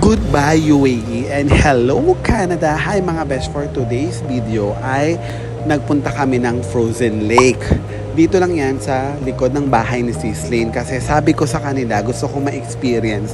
Goodbye UAE and hello Canada! Hi mga best, for today's video ay nagpunta kami ng Frozen Lake. Dito lang yan sa likod ng bahay ni Sislane kasi sabi ko sa kanila gusto ko ma-experience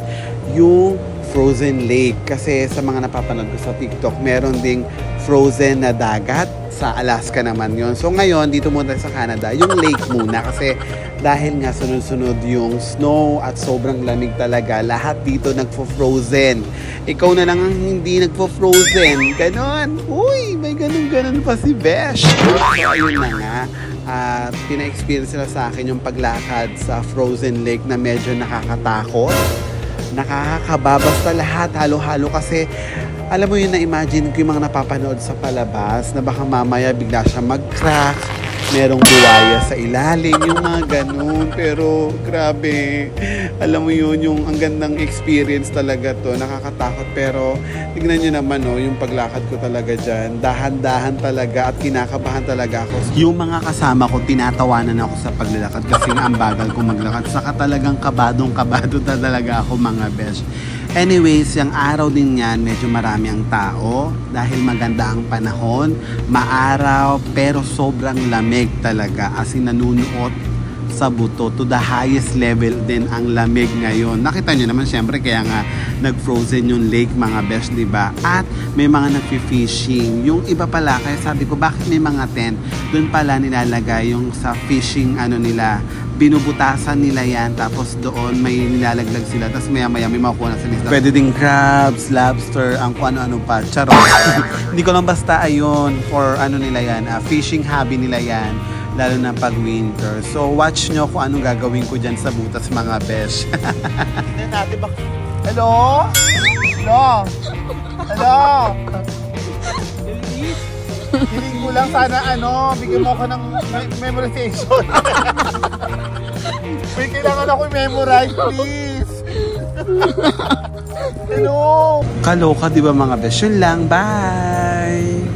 yung Frozen Lake kasi sa mga napapanood ko sa TikTok meron ding frozen na dagat. Sa Alaska naman yon. So ngayon dito muna sa Canada yung lake muna kasi dahil nga sunod-sunod yung snow at sobrang lamig talaga, lahat dito nagfo-frozen. Ikaw na lang ang hindi nagfo-frozen. Ganon. Uy, may ganon-ganon pa si Besh. So ayun na nga. At pina-experience nila sa akin yung paglakad sa Frozen Lake na medyo nakakatakot. Nakakakaba basta lahat halo-halo kasi alam mo yun, na-imagine ko yung mga napapanood sa palabas na baka mamaya bigla siya mag-crack, merong buwaya sa ilalim, yung mga ganun. Pero grabe, alam mo yun, yung ang gandang experience talaga to, nakakatakot. Pero tignan nyo naman, oh, yung paglakad ko talaga dyan, dahan-dahan talaga at kinakabahan talaga ako. Yung mga kasama ko, tinatawanan ako sa paglalakad kasi ang bagal ko maglakad. Saka talagang kabadong-kabado talaga ako mga besh. Anyways, yung araw din yan, medyo marami ang tao dahil maganda ang panahon, maaraw pero sobrang lamig talaga as in nanunuot sa buto. To the highest level din ang lamig ngayon. Nakita nyo naman syempre kaya nga nag-frozen yung lake mga besh, diba? At may mga nag-fishing. Yung iba pala, kaya sabi ko bakit may mga tent? Doon pala nilalagay yung sa fishing ano nila, binubutasan nila yan, tapos doon may nilalaglag sila, tapos maya maya may makuha na sila. Pwede ding crabs, lobster, ang kung ano-ano pa, charot. Hindi ko lang basta ayun, for ano nila yan, fishing hobby nila yan, lalo na pag winter. So watch nyo kung anong gagawin ko dyan sa butas mga besh. Tignan natin ba? Hello? Hello? Hello? Hiling ko lang sana bigyan mo ako ng memorization. May kailangan ako i-memorize, please. Hello? Kaloka, di ba mga besh? Yun lang, bye!